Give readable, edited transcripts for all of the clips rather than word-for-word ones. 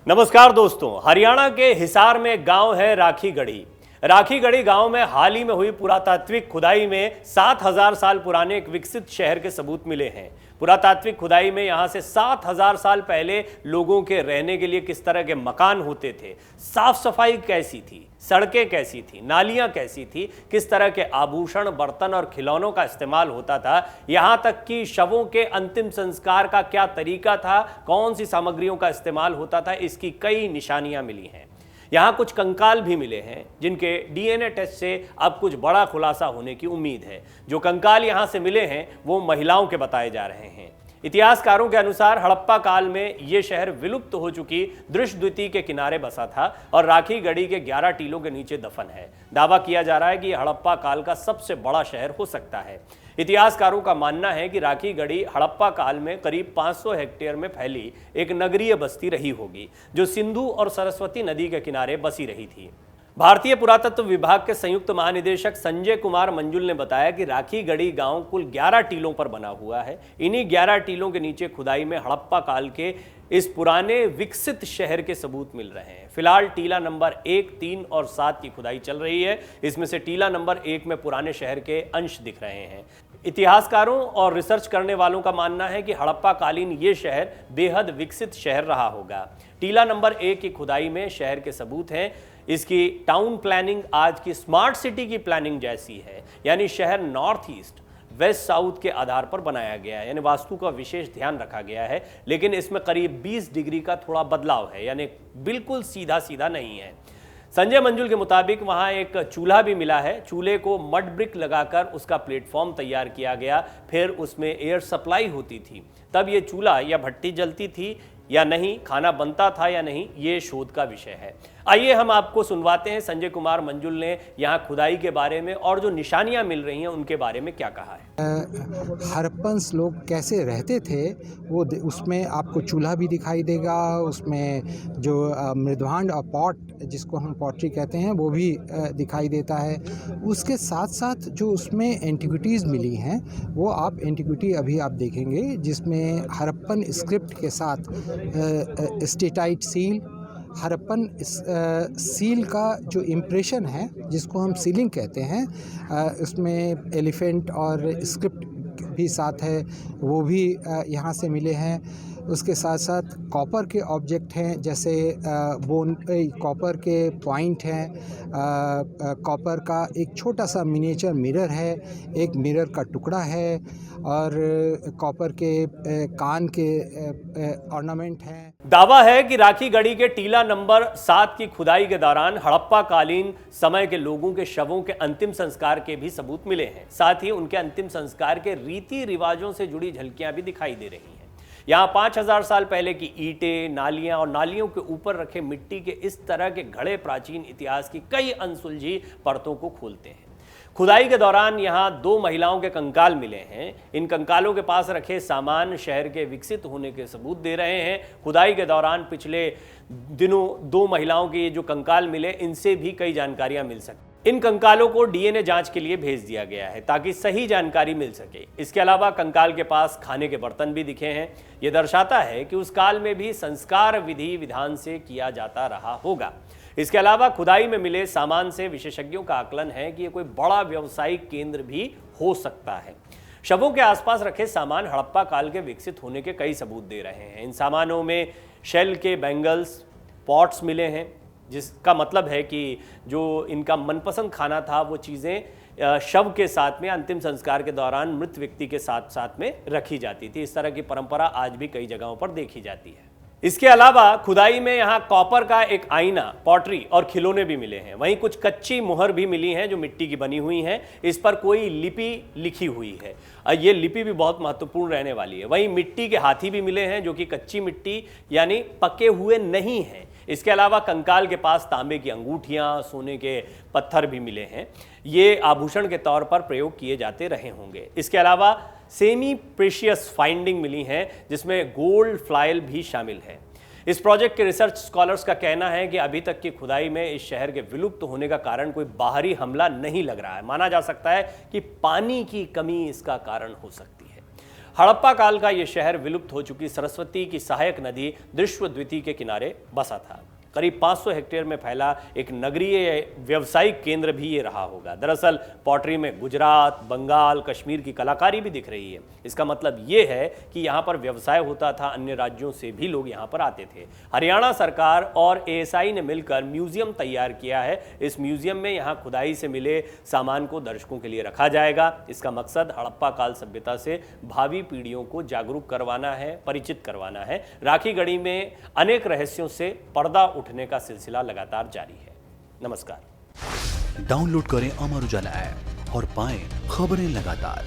नमस्कार दोस्तों, हरियाणा के हिसार में गांव है राखीगढ़ी। राखीगढ़ी गांव में हाल ही में हुई पुरातात्विक खुदाई में 7000 साल पुराने एक विकसित शहर के सबूत मिले हैं। पुरातात्विक खुदाई में यहां से 7000 साल पहले लोगों के रहने के लिए किस तरह के मकान होते थे, साफ सफाई कैसी थी, सड़कें कैसी थी, नालियां कैसी थी, किस तरह के आभूषण, बर्तन और खिलौनों का इस्तेमाल होता था, यहां तक कि शवों के अंतिम संस्कार का क्या तरीका था, कौन सी सामग्रियों का इस्तेमाल होता था, इसकी कई निशानियां मिली हैं। यहां कुछ कंकाल भी मिले हैं जिनके डीएनए टेस्ट से अब कुछ बड़ा खुलासा होने की उम्मीद है। जो कंकाल यहां से मिले हैं वो महिलाओं के बताए जा रहे हैं। इतिहासकारों के अनुसार हड़प्पा काल में यह शहर विलुप्त हो चुकी दृश्यद्वितीय के किनारे बसा था और राखीगढ़ी के 11 टीलों के नीचे दफन है। दावा किया जा रहा है कि यह हड़प्पा काल का सबसे बड़ा शहर हो सकता है। इतिहासकारों का मानना है कि राखीगढ़ी हड़प्पा काल में करीब 500 हेक्टेयर में फैली एक नगरीय बस्ती रही होगी जो सिंधु और सरस्वती नदी के किनारे बसी रही थी। भारतीय पुरातत्व विभाग के संयुक्त महानिदेशक संजय कुमार मंजुल ने बताया कि राखीगढ़ी गांव कुल 11 टीलों पर बना हुआ है। इन्हीं 11 टीलों के नीचे खुदाई में हड़प्पा काल के इस पुराने विकसित शहर के सबूत मिल रहे हैं। फिलहाल टीला नंबर 1, 3 और 7 की खुदाई चल रही है। इसमें से टीला नंबर 1 में पुराने शहर के अंश दिख रहे हैं। इतिहासकारों और रिसर्च करने वालों का मानना है कि हड़प्पा कालीन ये शहर बेहद विकसित शहर रहा होगा। टीला नंबर 1 की खुदाई में शहर के सबूत हैं। इसकी टाउन प्लानिंग आज की स्मार्ट सिटी की प्लानिंग जैसी है, यानी शहर नॉर्थ ईस्ट वेस्ट साउथ के आधार पर बनाया गया है, यानी वास्तु का विशेष ध्यान रखा गया है। लेकिन इसमें करीब 20 डिग्री का थोड़ा बदलाव है, यानी बिल्कुल सीधा सीधा नहीं है। संजय मंजुल के मुताबिक वहां एक चूल्हा भी मिला है। चूल्हे को मड ब्रिक लगाकर उसका प्लेटफॉर्म तैयार किया गया, फिर उसमें एयर सप्लाई होती थी। तब ये चूल्हा या भट्टी जलती थी या नहीं, खाना बनता था या नहीं, ये शोध का विषय है। आइए हम आपको सुनवाते हैं संजय कुमार मंजुल ने यहाँ खुदाई के बारे में और जो निशानियाँ मिल रही हैं उनके बारे में क्या कहा है। हड़प्पन्स लोग कैसे रहते थे वो उसमें आपको चूल्हा भी दिखाई देगा, उसमें जो मृदभांड और पॉट जिसको हम पॉटरी कहते हैं वो भी दिखाई देता है। उसके साथ साथ जो उसमें एंटिक्विटीज़ मिली हैं वो आप एंटिक्विटी अभी आप देखेंगे जिसमें हड़प्पन स्क्रिप्ट के साथ स्टेटाइट सील, हड़प्पन सील का जो इम्प्रेशन है जिसको हम सीलिंग कहते हैं, उसमें एलिफेंट और स्क्रिप्ट भी साथ है, वो भी यहाँ से मिले हैं। उसके साथ साथ कॉपर के ऑब्जेक्ट हैं, जैसे कॉपर के पॉइंट हैं, कॉपर का एक छोटा सा मिनिएचर मिरर है, एक मिरर का टुकड़ा है और कॉपर के कान के ऑर्नामेंट हैं। दावा है कि राखीगढ़ी के टीला नंबर 7 की खुदाई के दौरान हड़प्पा कालीन समय के लोगों के शवों के अंतिम संस्कार के भी सबूत मिले हैं। साथ ही उनके अंतिम संस्कार के रीति रिवाजों से जुड़ी झलकियां भी दिखाई दे रही हैं। यहाँ 5000 साल पहले की ईंटें, नालियां और नालियों के ऊपर रखे मिट्टी के इस तरह के घड़े प्राचीन इतिहास की कई अनसुलझी परतों को खोलते हैं। खुदाई के दौरान यहाँ 2 महिलाओं के कंकाल मिले हैं। इन कंकालों के पास रखे सामान शहर के विकसित होने के सबूत दे रहे हैं। खुदाई के दौरान पिछले दिनों 2 महिलाओं के जो कंकाल मिले, इनसे भी कई जानकारियां मिल सकती। इन कंकालों को डीएनए जांच के लिए भेज दिया गया है ताकि सही जानकारी मिल सके। इसके अलावा कंकाल के पास खाने के बर्तन भी दिखे हैं। यह दर्शाता है कि उस काल में भी संस्कार विधि विधान से किया जाता रहा होगा। इसके अलावा खुदाई में मिले सामान से विशेषज्ञों का आकलन है कि यह कोई बड़ा व्यावसायिक केंद्र भी हो सकता है। शवों के आसपास रखे सामान हड़प्पा काल के विकसित होने के कई सबूत दे रहे हैं। इन सामानों में शेल के बैंगल्स, पॉट्स मिले हैं, जिसका मतलब है कि जो इनका मनपसंद खाना था वो चीज़ें शव के साथ में अंतिम संस्कार के दौरान मृत व्यक्ति के साथ साथ में रखी जाती थी। इस तरह की परंपरा आज भी कई जगहों पर देखी जाती है। इसके अलावा खुदाई में यहाँ कॉपर का एक आईना, पॉटरी और खिलौने भी मिले हैं। वहीं कुछ कच्ची मुहर भी मिली हैं जो मिट्टी की बनी हुई हैं। इस पर कोई लिपि लिखी हुई है। ये लिपि भी बहुत महत्वपूर्ण रहने वाली है। वहीं मिट्टी के हाथी भी मिले हैं जो कि कच्ची मिट्टी यानी पके हुए नहीं हैं। इसके अलावा कंकाल के पास तांबे की अंगूठियां, सोने के पत्थर भी मिले हैं। ये आभूषण के तौर पर प्रयोग किए जाते रहे होंगे। इसके अलावा सेमी प्रेशियस फाइंडिंग मिली हैं जिसमें गोल्ड फ्लाइल भी शामिल है। इस प्रोजेक्ट के रिसर्च स्कॉलर्स का कहना है कि अभी तक की खुदाई में इस शहर के विलुप्त होने का कारण कोई बाहरी हमला नहीं लग रहा है। माना जा सकता है कि पानी की कमी इसका कारण हो सकती है। हड़प्पा काल का यह शहर विलुप्त हो चुकी सरस्वती की सहायक नदी दृश्वद्विती के किनारे बसा था। करीब 500 हेक्टेयर में फैला एक नगरीय व्यवसायिक केंद्र भी ये रहा होगा। दरअसल पॉटरी में गुजरात, बंगाल, कश्मीर की कलाकारी भी दिख रही है। इसका मतलब ये है कि यहाँ पर व्यवसाय होता था, अन्य राज्यों से भी लोग यहाँ पर आते थे। हरियाणा सरकार और एएसआई ने मिलकर म्यूजियम तैयार किया है। इस म्यूजियम में यहाँ खुदाई से मिले सामान को दर्शकों के लिए रखा जाएगा। इसका मकसद हड़प्पा काल सभ्यता से भावी पीढ़ियों को जागरूक करवाना है, परिचित करवाना है। राखी गढ़ी में अनेक रहस्यों से पर्दा उठने का सिलसिला लगातार जारी है। नमस्कार। डाउनलोड करें अमर उजाला ऐप और पाएं खबरें लगातार।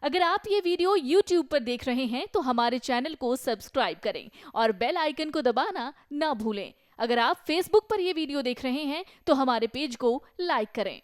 अगर आप ये वीडियो YouTube पर देख रहे हैं तो हमारे चैनल को सब्सक्राइब करें और बेल आइकन को दबाना ना भूलें। अगर आप Facebook पर ये वीडियो देख रहे हैं तो हमारे पेज को लाइक करें।